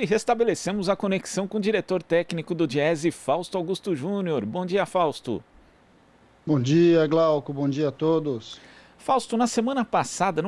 e restabelecemos a conexão com o diretor técnico do Diese, Fausto Augusto Júnior. Bom dia, Fausto. Bom dia, Glauco. Bom dia a todos. Fausto, na semana passada,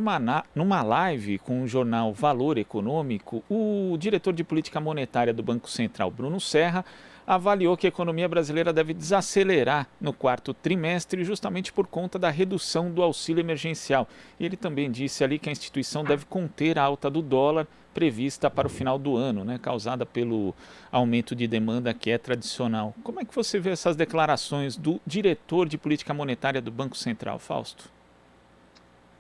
numa live com o jornal Valor Econômico, o diretor de política monetária do Banco Central, Bruno Serra, avaliou que a economia brasileira deve desacelerar no quarto trimestre justamente por conta da redução do auxílio emergencial. E ele também disse ali que a instituição deve conter a alta do dólar prevista para o final do ano, né, causada pelo aumento de demanda que é tradicional. Como é que você vê essas declarações do diretor de política monetária do Banco Central, Fausto?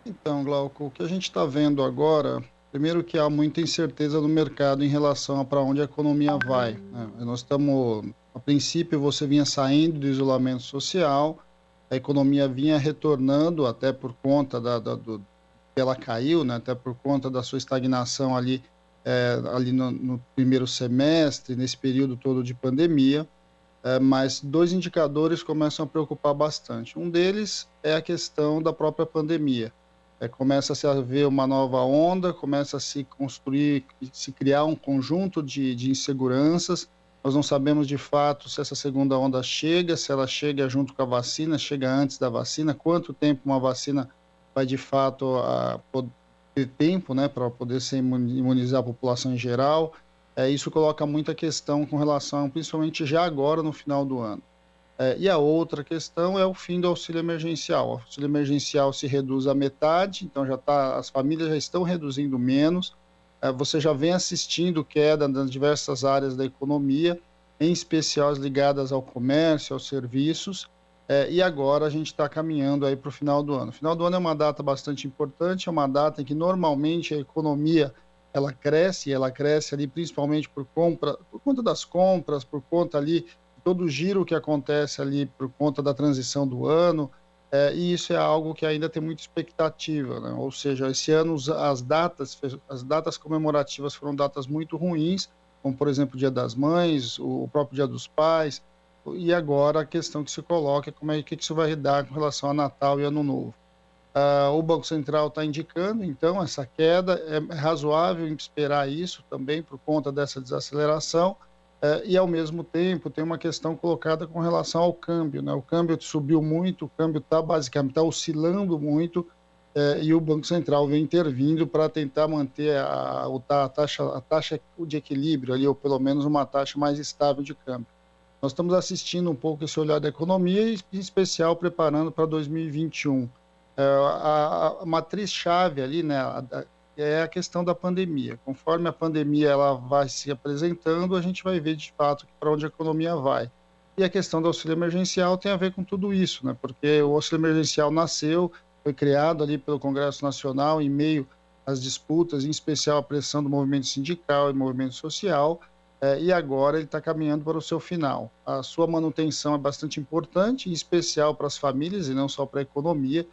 Então, Glauco, o que a gente está vendo agora, primeiro que há muita incerteza no mercado em relação a para onde a economia vai, né? Nós estamos, a princípio, você vinha saindo do isolamento social, a economia vinha retornando até por conta que ela caiu, né? Até por conta da sua estagnação ali no primeiro semestre, nesse período todo de pandemia. Mas dois indicadores começam a preocupar bastante. Um deles é a questão da própria pandemia. Começa-se a haver uma nova onda, começa a se construir, se criar um conjunto de inseguranças. Nós não sabemos de fato se essa segunda onda chega, se ela chega junto com a vacina, chega antes da vacina, quanto tempo uma vacina vai de fato ter tempo, né, para poder se imunizar a população em geral. Isso coloca muita questão com relação, principalmente já agora no final do ano. E a outra questão é o fim do auxílio emergencial. O auxílio emergencial se reduz à metade, então as famílias já estão reduzindo menos. Você já vem assistindo queda nas diversas áreas da economia, em especial as ligadas ao comércio, aos serviços. E agora a gente está caminhando aí para o final do ano. O final do ano é uma data bastante importante, é uma data em que normalmente a economia ela cresce ali principalmente por conta das compras, por conta ali todo o giro que acontece ali por conta da transição do ano, e isso é algo que ainda tem muita expectativa, né? Ou seja, esse ano as datas comemorativas foram datas muito ruins, como por exemplo o Dia das Mães, o próprio Dia dos Pais, e agora a questão que se coloca é que isso vai dar com relação a Natal e Ano Novo. O Banco Central está indicando, então, essa queda, é razoável esperar isso também por conta dessa desaceleração, e ao mesmo tempo tem uma questão colocada com relação ao câmbio, né? O câmbio subiu muito, o câmbio basicamente está oscilando muito, e o Banco Central vem intervindo para tentar manter a taxa de equilíbrio ali, ou pelo menos uma taxa mais estável de câmbio. Nós estamos assistindo um pouco esse olhar da economia e, em especial, preparando para 2021. A matriz-chave ali, né, é a questão da pandemia. Conforme a pandemia ela vai se apresentando, a gente vai ver de fato para onde a economia vai. E a questão do auxílio emergencial tem a ver com tudo isso, né, porque o auxílio emergencial nasceu, foi criado ali pelo Congresso Nacional em meio às disputas, em especial a pressão do movimento sindical e movimento social, e agora ele está caminhando para o seu final. A sua manutenção é bastante importante, em especial para as famílias e não só para a economia,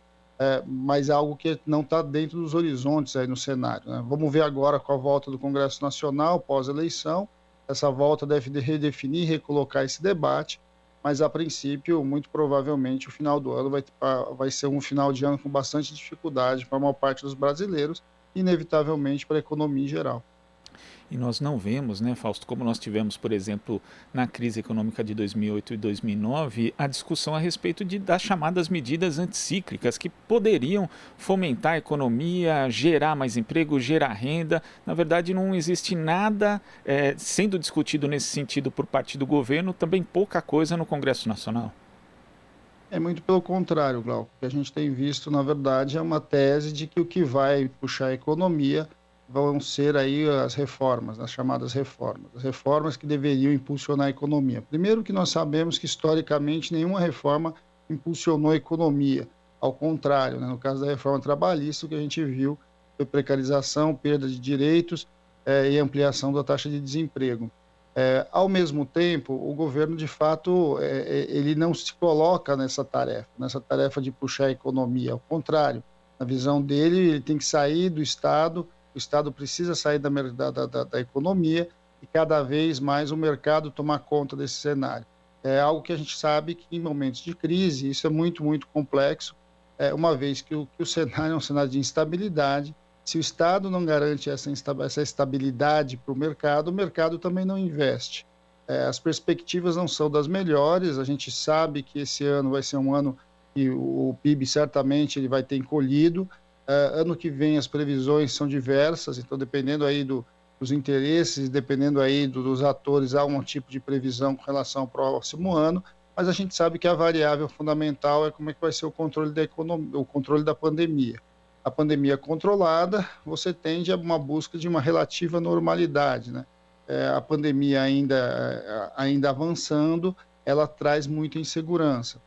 mas é algo que não está dentro dos horizontes aí no cenário, né? Vamos ver agora com a volta do Congresso Nacional pós-eleição, essa volta deve redefinir e recolocar esse debate, mas a princípio, muito provavelmente, o final do ano vai ser um final de ano com bastante dificuldade para a maior parte dos brasileiros, inevitavelmente para a economia em geral. E nós não vemos, né, Fausto, como nós tivemos, por exemplo, na crise econômica de 2008 e 2009, a discussão a respeito das chamadas medidas anticíclicas que poderiam fomentar a economia, gerar mais emprego, gerar renda. Na verdade, não existe nada sendo discutido nesse sentido por parte do governo, também pouca coisa no Congresso Nacional. É muito pelo contrário, Glauco. O que a gente tem visto, na verdade, é uma tese de que o que vai puxar a economia vão ser aí as reformas, as chamadas reformas. As reformas que deveriam impulsionar a economia. Primeiro que nós sabemos que, historicamente, nenhuma reforma impulsionou a economia. Ao contrário, né? No caso da reforma trabalhista, o que a gente viu foi precarização, perda de direitos, e ampliação da taxa de desemprego. Ao mesmo tempo, o governo, de fato, ele não se coloca nessa tarefa de puxar a economia. Ao contrário, na visão dele, ele tem que sair do Estado, o Estado precisa sair da economia e cada vez mais o mercado tomar conta desse cenário. É algo que a gente sabe que em momentos de crise, isso é muito, muito complexo, uma vez que o cenário é um cenário de instabilidade, Se o Estado não garante essa estabilidade para o mercado também não investe. As perspectivas não são das melhores, a gente sabe que esse ano vai ser um ano que o PIB certamente ele vai ter encolhido. Ano que vem as previsões são diversas, então dependendo aí dos interesses, dependendo aí dos atores, há um tipo de previsão com relação ao próximo ano, mas a gente sabe que a variável fundamental é como é que vai ser o controle da economia, o controle da pandemia. A pandemia controlada, você tende a uma busca de uma relativa normalidade, né? A pandemia ainda avançando, ela traz muita insegurança.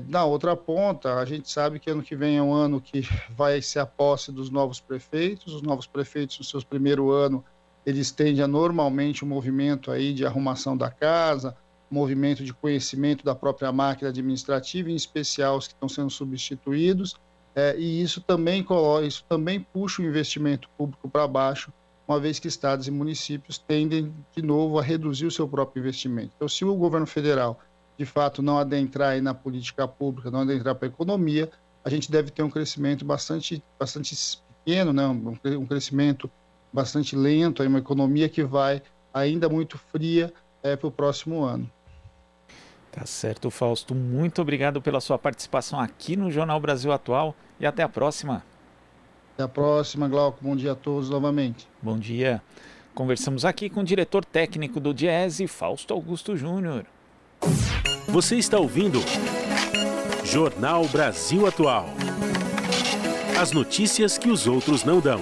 Na outra ponta, a gente sabe que ano que vem é um ano que vai ser a posse dos novos prefeitos. Os novos prefeitos, no seu primeiro ano, eles tendem a normalmente um movimento aí de arrumação da casa, movimento de conhecimento da própria máquina administrativa, em especial os que estão sendo substituídos, e isso também puxa o investimento público para baixo, uma vez que estados e municípios tendem, de novo, a reduzir o seu próprio investimento. Então, se o governo federal de fato não adentrar aí na política pública, não adentrar para a economia, a gente deve ter um crescimento bastante pequeno, né? Um crescimento bastante lento, aí uma economia que vai ainda muito fria para o próximo ano. Tá certo, Fausto. Muito obrigado pela sua participação aqui no Jornal Brasil Atual e até a próxima. Até a próxima, Glauco. Bom dia a todos novamente. Bom dia. Conversamos aqui com o diretor técnico do Diese, Fausto Augusto Júnior. Você está ouvindo Jornal Brasil Atual. As notícias que os outros não dão.